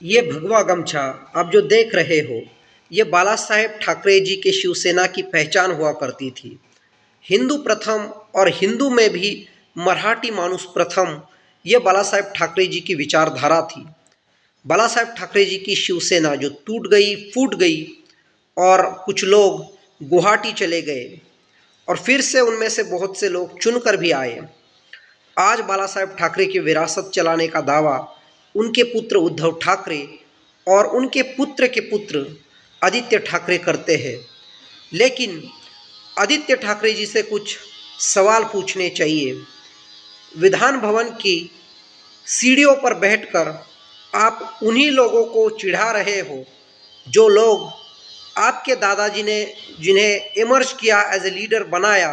ये भगवा गमछा आप जो देख रहे हो, ये बाला साहेब ठाकरे जी के शिवसेना की पहचान हुआ करती थी। हिंदू प्रथम और हिंदू में भी मराठी मानुष प्रथम, ये बाला साहेब ठाकरे जी की विचारधारा थी। बाला साहेब ठाकरे जी की शिवसेना जो टूट गई, फूट गई और कुछ लोग गुवाहाटी चले गए और फिर से उनमें से बहुत से लोग चुनकर भी आए। आज बाला साहेब ठाकरे की विरासत चलाने का दावा उनके पुत्र उद्धव ठाकरे और उनके पुत्र के पुत्र आदित्य ठाकरे करते हैं। लेकिन आदित्य ठाकरे जी से कुछ सवाल पूछने चाहिए। विधान भवन की सीढ़ियों पर बैठकर आप उन्हीं लोगों को चिढ़ा रहे हो जो लोग आपके दादाजी ने जिन्हें इमर्ज किया, एज ए लीडर बनाया,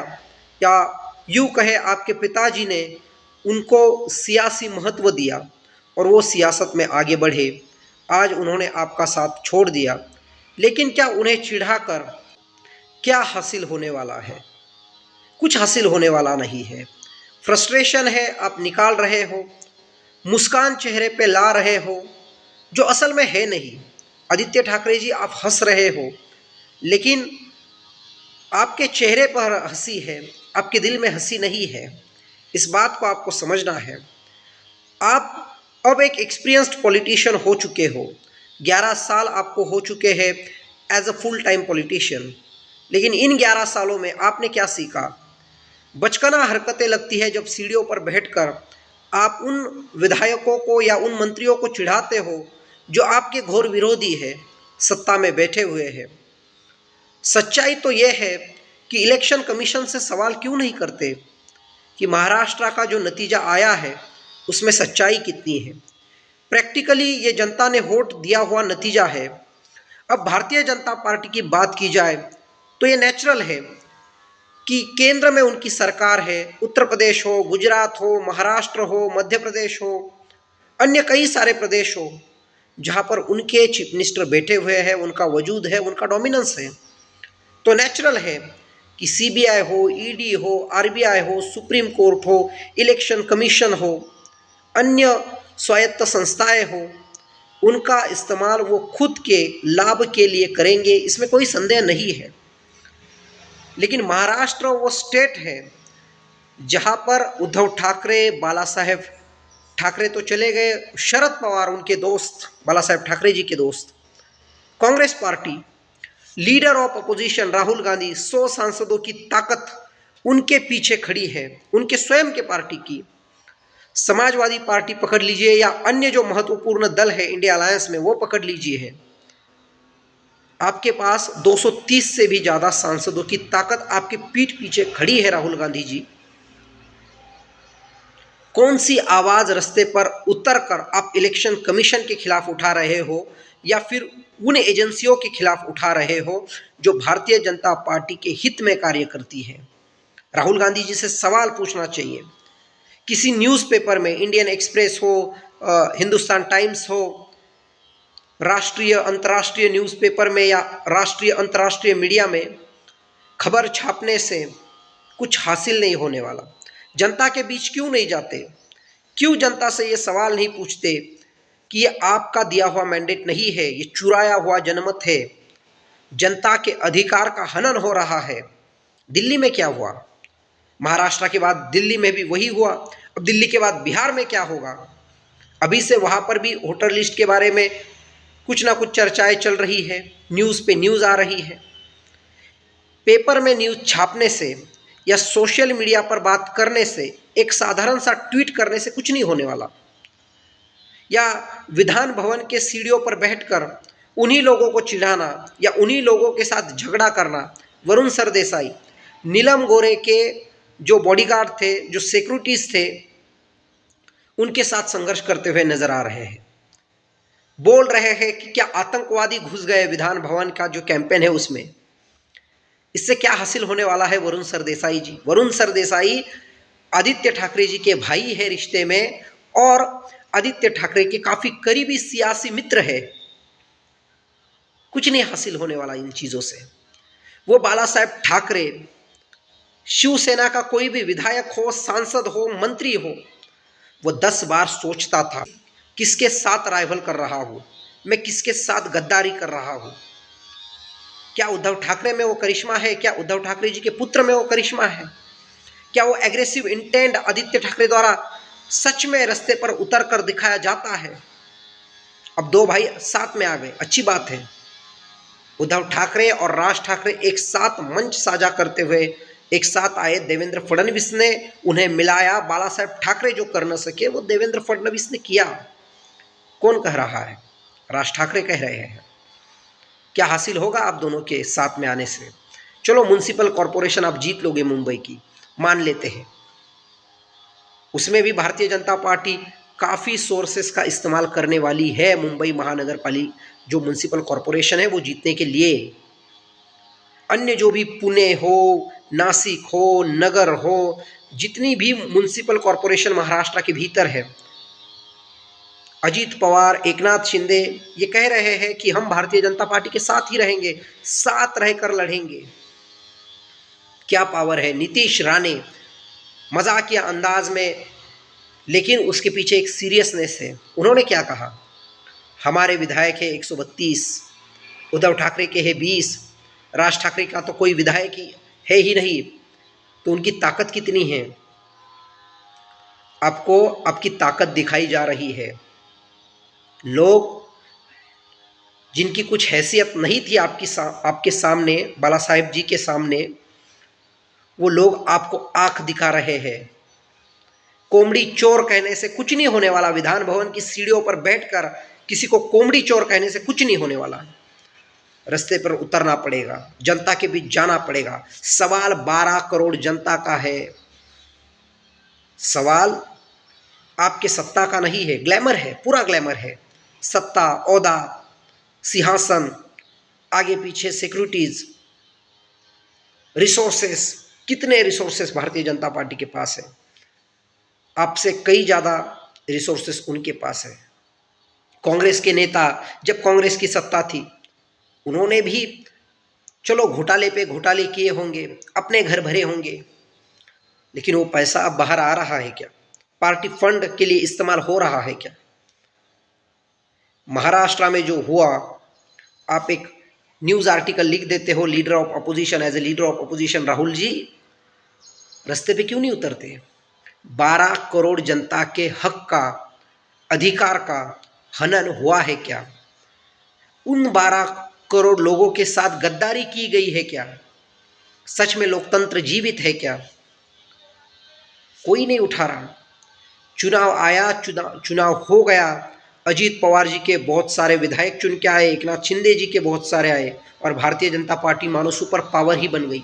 या यूँ कहे आपके पिताजी ने उनको सियासी महत्व दिया और वो सियासत में आगे बढ़े। आज उन्होंने आपका साथ छोड़ दिया, लेकिन क्या उन्हें चिढ़ाकर क्या हासिल होने वाला है? कुछ हासिल होने वाला नहीं है। फ्रस्ट्रेशन है, आप निकाल रहे हो, मुस्कान चेहरे पे ला रहे हो जो असल में है नहीं। आदित्य ठाकरे जी, आप हंस रहे हो, लेकिन आपके चेहरे पर हंसी है, आपके दिल में हंसी नहीं है। इस बात को आपको समझना है। आप अब एक एक्सपीरियंस्ड पॉलिटिशियन हो चुके हो, 11 साल आपको हो चुके हैं as a full time politician. लेकिन इन 11 सालों में आपने क्या सीखा? बचकाना हरकतें लगती है जब सीढ़ियों पर बैठकर आप उन विधायकों को या उन मंत्रियों को चिढ़ाते हो जो आपके घोर विरोधी है, सत्ता में बैठे हुए हैं। सच्चाई तो यह है कि इलेक्शन कमीशन से सवाल क्यों नहीं करते कि महाराष्ट्र का जो नतीजा आया है उसमें सच्चाई कितनी है। प्रैक्टिकली ये जनता ने वोट दिया हुआ नतीजा है। अब भारतीय जनता पार्टी की बात की जाए तो ये नेचुरल है कि केंद्र में उनकी सरकार है। उत्तर प्रदेश हो, गुजरात हो, महाराष्ट्र हो, मध्य प्रदेश हो, अन्य कई सारे प्रदेश हो जहाँ पर उनके चीफ मिनिस्टर बैठे हुए हैं, उनका वजूद है, उनका डोमिनेंस है। तो नेचुरल है कि सीबीआई हो, ईडी हो, आरबीआई हो, सुप्रीम कोर्ट हो, इलेक्शन कमीशन हो, अन्य स्वायत्त संस्थाएं हो, उनका इस्तेमाल वो खुद के लाभ के लिए करेंगे, इसमें कोई संदेह नहीं है। लेकिन महाराष्ट्र वो स्टेट है जहाँ पर उद्धव ठाकरे, बाला साहेब ठाकरे तो चले गए, शरद पवार उनके दोस्त, बाला साहेब ठाकरे जी के दोस्त, Congress party, leader of opposition Rahul Gandhi, 100 सांसदों की ताकत उनके पीछे खड़ी है, उनके स्वयं के पार्टी की। समाजवादी पार्टी पकड़ लीजिए या अन्य जो महत्वपूर्ण दल है इंडिया अलायंस में, वो पकड़ लीजिए है, आपके पास 230 से भी ज़्यादा सांसदों की ताकत आपके पीठ पीछे खड़ी है। राहुल गांधी जी, कौन सी आवाज़ रास्ते पर उतर कर आप इलेक्शन कमीशन के खिलाफ उठा रहे हो या फिर उन एजेंसियों के खिलाफ उठा रहे हो जो भारतीय जनता पार्टी के हित में कार्य करती है? राहुल गांधी जी से सवाल पूछना चाहिए। किसी न्यूज़पेपर में, इंडियन एक्सप्रेस हो, हिंदुस्तान टाइम्स हो, राष्ट्रीय अंतर्राष्ट्रीय न्यूज़पेपर में या राष्ट्रीय अंतर्राष्ट्रीय मीडिया में खबर छापने से कुछ हासिल नहीं होने वाला। जनता के बीच क्यों नहीं जाते? क्यों जनता से ये सवाल नहीं पूछते कि ये आपका दिया हुआ मैंडेट नहीं है, ये चुराया हुआ जनमत है, जनता के अधिकार का हनन हो रहा है। दिल्ली में क्या हुआ? महाराष्ट्र के बाद दिल्ली में भी वही हुआ। अब दिल्ली के बाद बिहार में क्या होगा? अभी से वहाँ पर भी वोटर लिस्ट के बारे में कुछ ना कुछ चर्चाएं चल रही है, न्यूज़ पे न्यूज़ आ रही है। पेपर में न्यूज़ छापने से या सोशल मीडिया पर बात करने से, एक साधारण सा ट्वीट करने से कुछ नहीं होने वाला। या विधान भवन के सीढ़ियों पर बैठकर उन्हीं लोगों को चिढ़ाना या उन्हीं लोगों के साथ झगड़ा करना। वरुण सरदेसाई, नीलम गोरे के जो बॉडीगार्ड थे, जो सिक्योरिटीज थे, उनके साथ संघर्ष करते हुए नजर आ रहे हैं। बोल रहे हैं कि क्या आतंकवादी घुस गए विधान भवन का जो कैंपेन है उसमें। इससे क्या हासिल होने वाला है? वरुण सरदेसाई जी, वरुण सरदेसाई आदित्य ठाकरे जी के भाई है रिश्ते में और आदित्य ठाकरे के काफी करीबी सियासी मित्र है। कुछ नहीं हासिल होने वाला इन चीजों से। वो बाला साहेब ठाकरे, शिवसेना का कोई भी विधायक हो, सांसद हो, मंत्री हो, वो 10 बार सोचता था किसके साथ राइवल कर रहा हूँ, मैं किसके साथ गद्दारी कर रहा हूँ। क्या उद्धव ठाकरे में वो करिश्मा है? क्या उद्धव ठाकरे जी के पुत्र में वो करिश्मा है? क्या वो एग्रेसिव इंटेंट आदित्य ठाकरे द्वारा सच में रास्ते पर उतर कर दिखाया जाता है? अब दो भाई साथ में आ गए, अच्छी बात है। उद्धव ठाकरे और राज ठाकरे एक साथ मंच साझा करते हुए एक साथ आए। देवेंद्र फडणवीस ने उन्हें मिलाया। बाला साहेब ठाकरे जो कर न सके वो देवेंद्र फडणवीस ने किया। कौन कह रहा है? राज ठाकरे कह रहे हैं। क्या हासिल होगा आप दोनों के साथ में आने से? चलो म्युनिसिपल कॉरपोरेशन आप जीत लोगे मुंबई की, मान लेते हैं। उसमें भी भारतीय जनता पार्टी काफ़ी सोर्सेस का इस्तेमाल करने वाली है। मुंबई महानगर पालिका जो म्युनिसिपल कॉरपोरेशन है वो जीतने के लिए अन्य जो भी पुणे हो, नासिक हो, नगर हो, जितनी भी म्युनिसिपल कॉरपोरेशन महाराष्ट्र के भीतर है, अजीत पवार, एकनाथ शिंदे ये कह रहे हैं कि हम भारतीय जनता पार्टी के साथ ही रहेंगे, साथ रहकर लड़ेंगे। क्या पावर है! नीतीश राणे मजाकिया अंदाज में, लेकिन उसके पीछे एक सीरियसनेस है। उन्होंने क्या कहा? हमारे विधायक है 132, उद्धव ठाकरे के है 20, राज ठाकरे का तो कोई विधायक है ही नहीं, तो उनकी ताकत कितनी है? आपको आपकी ताकत दिखाई जा रही है। लोग जिनकी कुछ हैसियत नहीं थी आपके सामने, बाला साहेब जी के सामने, वो लोग आपको आंख दिखा रहे हैं। कोमड़ी चोर कहने से कुछ नहीं होने वाला। विधान भवन की सीढ़ियों पर बैठकर किसी को कोमड़ी चोर कहने से कुछ नहीं होने वाला। रास्ते पर उतरना पड़ेगा, जनता के बीच जाना पड़ेगा। सवाल 12 करोड़ जनता का है। सवाल आपके सत्ता का नहीं है। ग्लैमर है, पूरा ग्लैमर है। सत्ता, ओहदा, सिंहासन, आगे पीछे सिक्योरिटीज, रिसोर्सेस, कितने रिसोर्सेस भारतीय जनता पार्टी के पास है। आपसे कई ज़्यादा रिसोर्सेस उनके पास है। कांग्रेस के नेता, जब कांग्रेस की सत्ता थी, उन्होंने भी चलो घोटाले पे घोटाले किए होंगे, अपने घर भरे होंगे, लेकिन वो पैसा अब बाहर आ रहा है क्या? पार्टी फंड के लिए इस्तेमाल हो रहा है क्या? महाराष्ट्र में जो हुआ, आप एक न्यूज़ आर्टिकल लिख देते हो, leader of opposition, as a leader of opposition Rahul ji रास्ते पे क्यों नहीं उतरते? 12 करोड़ जनता के हक का, अधिकार का हनन हुआ है क्या? उन 12 करोड़ लोगों के साथ गद्दारी की गई है क्या? सच में लोकतंत्र जीवित है क्या? कोई नहीं उठा रहा। चुनाव आया, चुनाव हो गया। अजीत पवार जी के बहुत सारे विधायक चुन के आए, एकनाथ शिंदे जी के बहुत सारे आए, और भारतीय जनता पार्टी मानो सुपर पावर ही बन गई।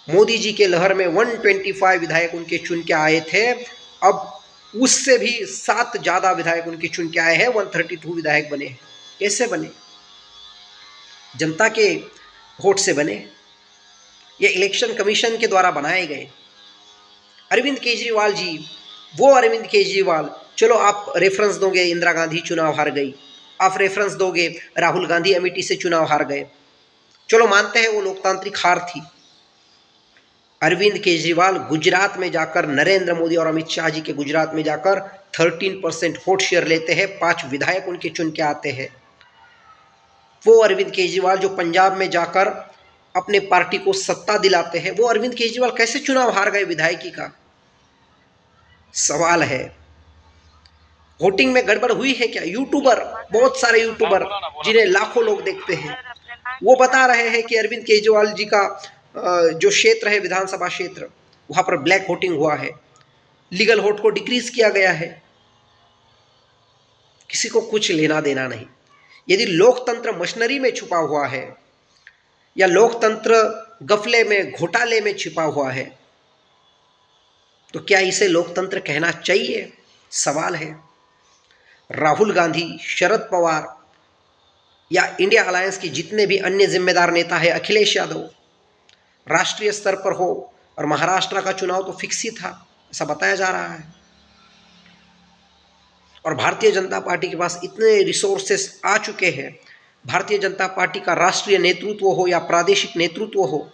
मोदी जी के लहर में 125 विधायक उनके चुन के आए थे। अब उससे भी 7 ज़्यादा विधायक उनके चुन के आए हैं। 132 विधायक बने। कैसे बने? जनता के वोट से बने। ये इलेक्शन कमीशन के द्वारा बनाए गए। अरविंद केजरीवाल जी, वो अरविंद केजरीवाल, चलो आप रेफरेंस दोगे इंदिरा गांधी चुनाव हार गई, आप रेफरेंस दोगे राहुल गांधी अमेठी से चुनाव हार गए, चलो मानते हैं वो लोकतांत्रिक हार थी। अरविंद केजरीवाल गुजरात में जाकर, नरेंद्र मोदी और अमित शाह जी के गुजरात में जाकर 13% वोट शेयर लेते हैं, 5 विधायक उनके चुन के आते हैं। वो अरविंद केजरीवाल जो पंजाब में जाकर अपने पार्टी को सत्ता दिलाते हैं, वो अरविंद केजरीवाल कैसे चुनाव हार गए विधायकी का? सवाल है। वोटिंग में गड़बड़ हुई है क्या? यूट्यूबर, बहुत सारे यूट्यूबर जिन्हें लाखों लोग देखते हैं, वो बता रहे हैं कि अरविंद केजरीवाल जी का जो क्षेत्र है, विधानसभा क्षेत्र, वहां पर ब्लैक वोटिंग हुआ है, लीगल वोट को डिक्रीज किया गया है। किसी को कुछ लेना देना नहीं। यदि लोकतंत्र मशीनरी में छुपा हुआ है या लोकतंत्र गफले में, घोटाले में छिपा हुआ है, तो क्या इसे लोकतंत्र कहना चाहिए? सवाल है। राहुल गांधी, शरद पवार या इंडिया अलायंस के जितने भी अन्य जिम्मेदार नेता है, अखिलेश यादव, राष्ट्रीय स्तर पर हो, और महाराष्ट्र का चुनाव तो फिक्स ही था, ऐसा बताया जा रहा है। और भारतीय जनता पार्टी के पास इतने रिसोर्सेस आ चुके हैं। भारतीय जनता पार्टी का राष्ट्रीय नेतृत्व हो या प्रादेशिक नेतृत्व हो,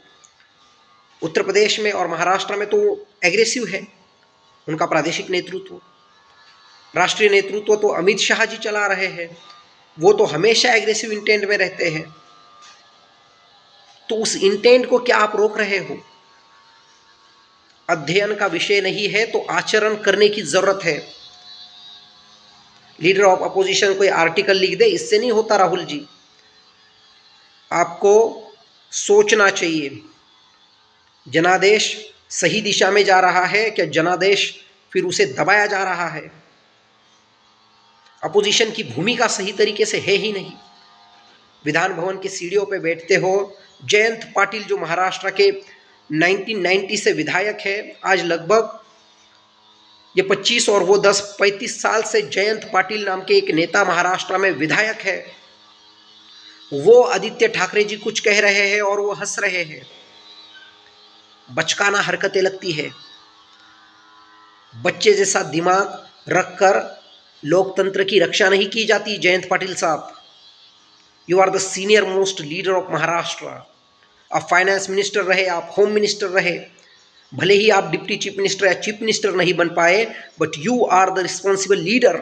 उत्तर प्रदेश में और महाराष्ट्र में तो एग्रेसिव है उनका प्रादेशिक नेतृत्व। राष्ट्रीय नेतृत्व तो अमित शाह जी चला रहे हैं, वो तो हमेशा एग्रेसिव इंटेंट में रहते हैं। तो उस इंटेंट को क्या आप रोक रहे हो? अध्ययन का विषय नहीं है तो आचरण करने की जरूरत है। लीडर ऑफ अपोजिशन कोई आर्टिकल लिख दे, इससे नहीं होता राहुल जी। आपको सोचना चाहिए, जनादेश सही दिशा में जा रहा है क्या जनादेश फिर उसे दबाया जा रहा है? अपोजिशन की भूमिका सही तरीके से है ही नहीं। विधान भवन की सीढ़ियों पे बैठते हो, जयंत पाटिल जो महाराष्ट्र के 1990 से विधायक है, आज लगभग ये 25 और वो 10-35 साल से जयंत पाटिल नाम के एक नेता महाराष्ट्र में विधायक है। वो आदित्य ठाकरे जी कुछ कह रहे हैं और वो हंस रहे हैं। बचकाना हरकतें लगती है। बच्चे जैसा दिमाग रखकर लोकतंत्र की रक्षा नहीं की जाती। जयंत पाटिल साहब, you are the senior most leader of Maharashtra. आप फाइनेंस मिनिस्टर रहे, आप होम मिनिस्टर रहे, भले ही आप डिप्टी चीफ मिनिस्टर या चीफ मिनिस्टर नहीं बन पाए, but you are the responsible leader.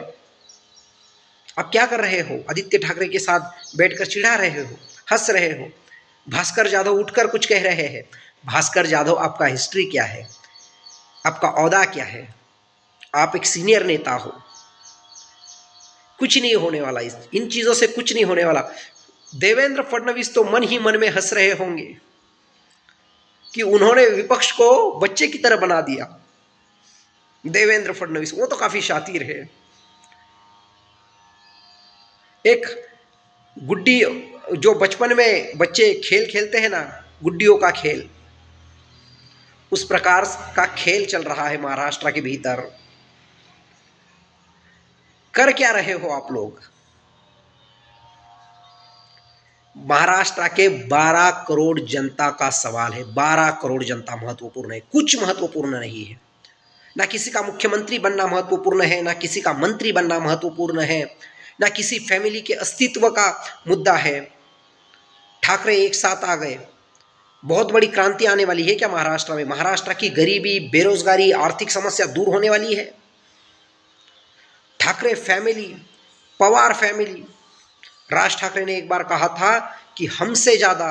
आप क्या कर रहे हो? आदित्य ठाकरे के साथ बैठकर चिढ़ा रहे हो, हंस रहे हो। भास्कर जाधव उठकर कुछ कह रहे हैं। भास्कर जाधव, आपका हिस्ट्री क्या है? आपका औहदा क्या है? आप एक सीनियर नेता हो। कुछ नहीं होने वाला, इन चीजों से कुछ नहीं होने वाला। देवेंद्र फडणवीस तो मन ही मन में हंस रहे होंगे कि उन्होंने विपक्ष को बच्चे की तरह बना दिया। देवेंद्र फडणवीस वो तो काफी शातिर है। एक गुड्डी, जो बचपन में बच्चे खेल खेलते हैं ना, गुड्डियों का खेल, उस प्रकार का खेल चल रहा है महाराष्ट्र के भीतर। कर क्या रहे हो आप लोग? महाराष्ट्र के 12 करोड़ जनता का सवाल है। 12 करोड़ जनता महत्वपूर्ण है, कुछ महत्वपूर्ण नहीं है। ना किसी का मुख्यमंत्री बनना महत्वपूर्ण है, ना किसी का मंत्री बनना महत्वपूर्ण है, ना किसी फैमिली के अस्तित्व का मुद्दा है। ठाकरे एक साथ आ गए, बहुत बड़ी क्रांति आने वाली है क्या महाराष्ट्र में? महाराष्ट्र की गरीबी, बेरोजगारी, आर्थिक समस्या दूर होने वाली है। ठाकरे फैमिली, पवार फैमिली, राज ठाकरे ने एक बार कहा था कि हमसे ज़्यादा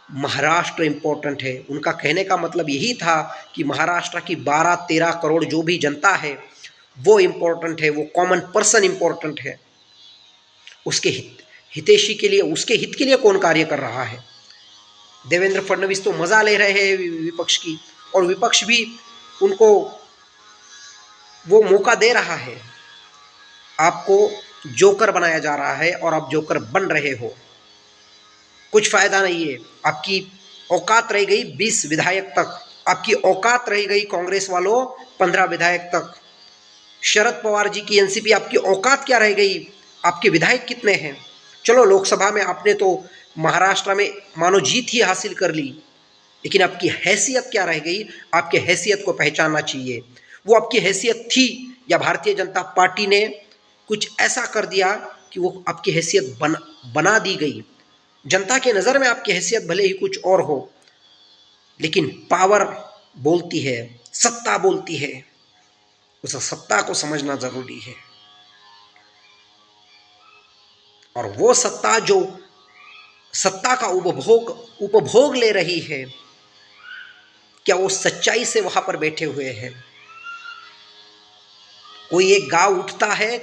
महाराष्ट्र इम्पोर्टेंट है। उनका कहने का मतलब यही था कि महाराष्ट्र की 12-13 करोड़ जो भी जनता है वो इम्पोर्टेंट है, वो कॉमन पर्सन इम्पोर्टेंट है। उसके हितैषी के लिए, उसके हित के लिए कौन कार्य कर रहा है? देवेंद्र फडणवीस तो मजा ले रहे हैं विपक्ष की, और विपक्ष भी उनको वो मौका दे रहा है। आपको जोकर बनाया जा रहा है और आप जोकर बन रहे हो। कुछ फायदा नहीं है। आपकी औकात रह गई 20 विधायक तक, आपकी औकात रह गई कांग्रेस वालों 15 विधायक तक। शरद पवार जी की एनसीपी, आपकी औकात क्या रह गई? आपके विधायक कितने हैं? चलो लोकसभा में आपने तो महाराष्ट्र में मानो जीत ही हासिल कर ली, लेकिन आपकी हैसियत क्या रह गई? आपके हैसियत को पहचानना चाहिए। वो आपकी हैसियत थी या भारतीय जनता पार्टी ने कुछ ऐसा कर दिया कि वो आपकी हैसियत बना दी गई? जनता के नज़र में आपकी हैसियत भले ही कुछ और हो, लेकिन पावर बोलती है, सत्ता बोलती है। उस सत्ता को समझना जरूरी है। और वो सत्ता जो सत्ता का उपभोग ले रही है, क्या वो सच्चाई से वहां पर बैठे हुए हैं? कोई एक गांव उठता है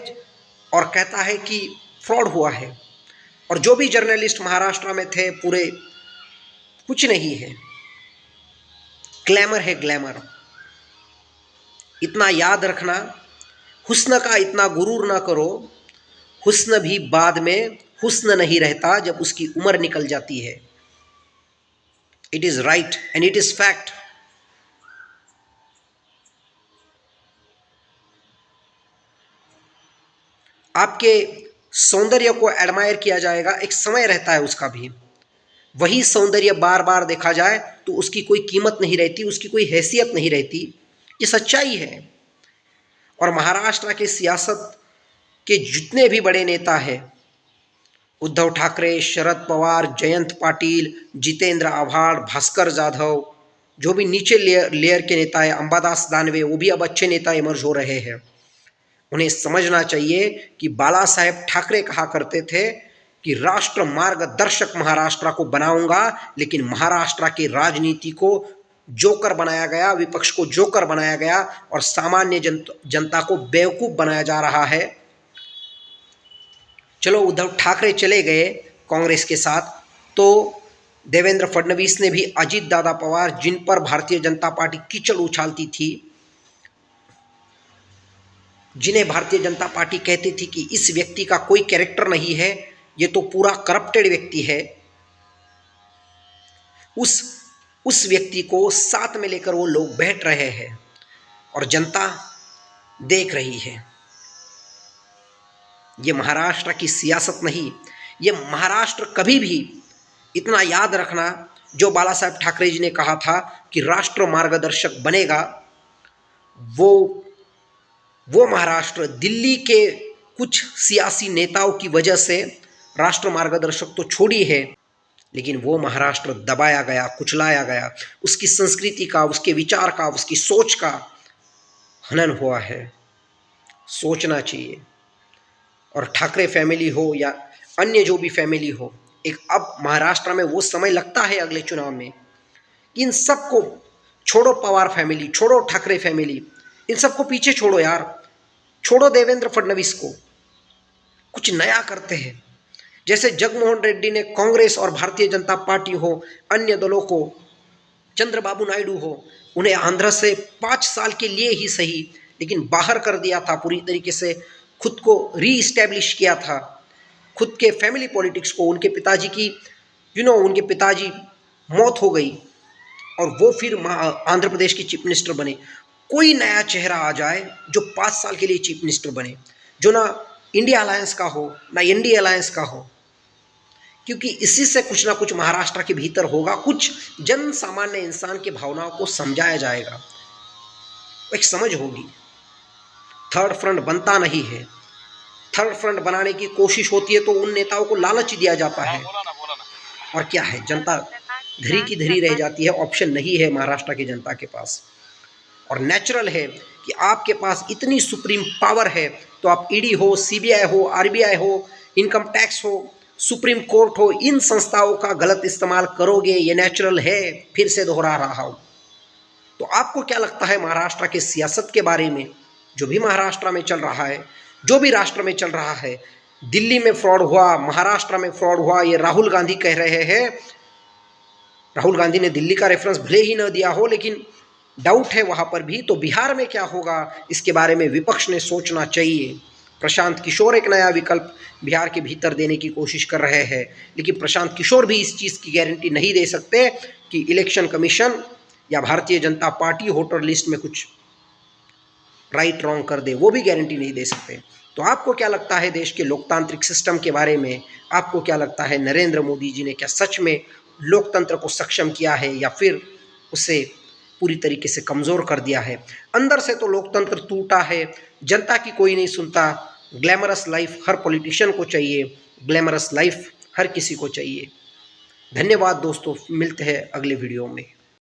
और कहता है कि फ्रॉड हुआ है, और जो भी जर्नलिस्ट महाराष्ट्र में थे पूरे, कुछ नहीं है, ग्लैमर है, ग्लैमर। इतना याद रखना, हुस्न का इतना गुरूर ना करो। हुस्न भी बाद में हुस्न नहीं रहता जब उसकी उम्र निकल जाती है। It is right and it is fact. आपके सौंदर्य को एडमायर किया जाएगा, एक समय रहता है उसका भी। वही सौंदर्य बार बार देखा जाए तो उसकी कोई कीमत नहीं रहती, उसकी कोई हैसियत नहीं रहती। ये सच्चाई है। और महाराष्ट्र के सियासत के जितने भी बड़े नेता हैं, उद्धव ठाकरे, शरद पवार, जयंत पाटिल, जितेंद्र आव्हाड, भास्कर जाधव, जो भी नीचे लेयर के नेता है, अंबादास दानवे, वो भी अब अच्छे नेता इमर्ज हो रहे हैं। उन्हें समझना चाहिए कि बाला साहेब ठाकरे कहा करते थे कि राष्ट्र मार्गदर्शक महाराष्ट्र को बनाऊंगा, लेकिन महाराष्ट्र की राजनीति को जोकर बनाया गया, विपक्ष को जोकर बनाया गया और सामान्य जनता को बेवकूफ बनाया जा रहा है। चलो उद्धव ठाकरे चले गए कांग्रेस के साथ, तो देवेंद्र फडणवीस ने भी अजीत दादा पवार, जिन पर भारतीय जनता पार्टी कीचड़ उछालती थी, जिन्हें भारतीय जनता पार्टी कहती थी कि इस व्यक्ति का कोई कैरेक्टर नहीं है, ये तो पूरा करप्टेड व्यक्ति है, उस व्यक्ति को साथ में लेकर वो लोग बैठ रहे हैं और जनता देख रही है। ये महाराष्ट्र की सियासत नहीं, ये महाराष्ट्र कभी भी, इतना याद रखना, जो बाला साहेब ठाकरे जी ने कहा था कि राष्ट्र मार्गदर्शक बनेगा, वो महाराष्ट्र दिल्ली के कुछ सियासी नेताओं की वजह से राष्ट्र मार्गदर्शक तो छोड़ी है, लेकिन वो महाराष्ट्र दबाया गया, कुचलाया गया, उसकी संस्कृति का, उसके विचार का, उसकी सोच का हनन हुआ है। सोचना चाहिए। और ठाकरे फैमिली हो या अन्य जो भी फैमिली हो, एक अब महाराष्ट्र में वो समय लगता है अगले चुनाव में, इन सबको छोड़ो, पवार फैमिली छोड़ो, ठाकरे फैमिली, इन सबको पीछे छोड़ो यार, छोड़ो देवेंद्र फडणवीस को, कुछ नया करते हैं। जैसे जगनमोहन रेड्डी ने कांग्रेस और भारतीय जनता पार्टी हो, अन्य दलों को, चंद्रबाबू नायडू हो, उन्हें आंध्र से 5 साल के लिए ही सही, लेकिन बाहर कर दिया था, पूरी तरीके से खुद को रीइस्टेब्लिश किया था, खुद के फैमिली पॉलिटिक्स को। उनके पिताजी की उनके पिताजी मौत हो गई और वो फिर आंध्र प्रदेश के चीफ मिनिस्टर बने। कोई नया चेहरा आ जाए जो 5 साल के लिए चीफ मिनिस्टर बने, जो ना इंडिया अलायंस का हो ना एनडीए अलायंस का हो, क्योंकि इसी से कुछ ना कुछ महाराष्ट्र के भीतर होगा, कुछ जन सामान्य इंसान की भावनाओं को समझाया जाएगा, एक समझ होगी। थर्ड फ्रंट बनता नहीं है, थर्ड फ्रंट बनाने की कोशिश होती है तो उन नेताओं को लालच दिया जाता है, और क्या है, जनता धरी की धरी रह जाती है, ऑप्शन नहीं है महाराष्ट्र की जनता के पास। और नेचुरल है कि आपके पास इतनी सुप्रीम पावर है तो आप ईडी हो, सीबीआई हो, आरबीआई हो, इनकम टैक्स हो, सुप्रीम कोर्ट हो, इन संस्थाओं का गलत इस्तेमाल करोगे, ये नेचुरल है। फिर से दोहरा रहा हूँ। तो आपको क्या लगता है महाराष्ट्र के सियासत के बारे में? जो भी महाराष्ट्र में चल रहा है, जो भी राष्ट्र में चल रहा है, दिल्ली में फ्रॉड हुआ, महाराष्ट्र में फ्रॉड हुआ, ये राहुल गांधी कह रहे हैं। राहुल गांधी ने दिल्ली का रेफरेंस भले ही न दिया हो, लेकिन डाउट है वहाँ पर भी। तो बिहार में क्या होगा, इसके बारे में विपक्ष ने सोचना चाहिए। प्रशांत किशोर एक नया विकल्प बिहार के भीतर देने की कोशिश कर रहे हैं, लेकिन प्रशांत किशोर भी इस चीज़ की गारंटी नहीं दे सकते कि इलेक्शन कमीशन या Bharatiya Janata party voter list में कुछ राइट रॉन्ग कर दे, वो भी गारंटी नहीं दे सकते। तो आपको क्या लगता है देश के लोकतांत्रिक सिस्टम के बारे में? आपको क्या लगता है नरेंद्र मोदी जी ने क्या सच में लोकतंत्र को सक्षम किया है या फिर उसे पूरी तरीके से कमज़ोर कर दिया है? अंदर से तो लोकतंत्र टूटा है, जनता की कोई नहीं सुनता। ग्लैमरस लाइफ हर पॉलिटिशियन को चाहिए, ग्लैमरस लाइफ हर किसी को चाहिए। धन्यवाद दोस्तों, मिलते हैं अगले वीडियो में।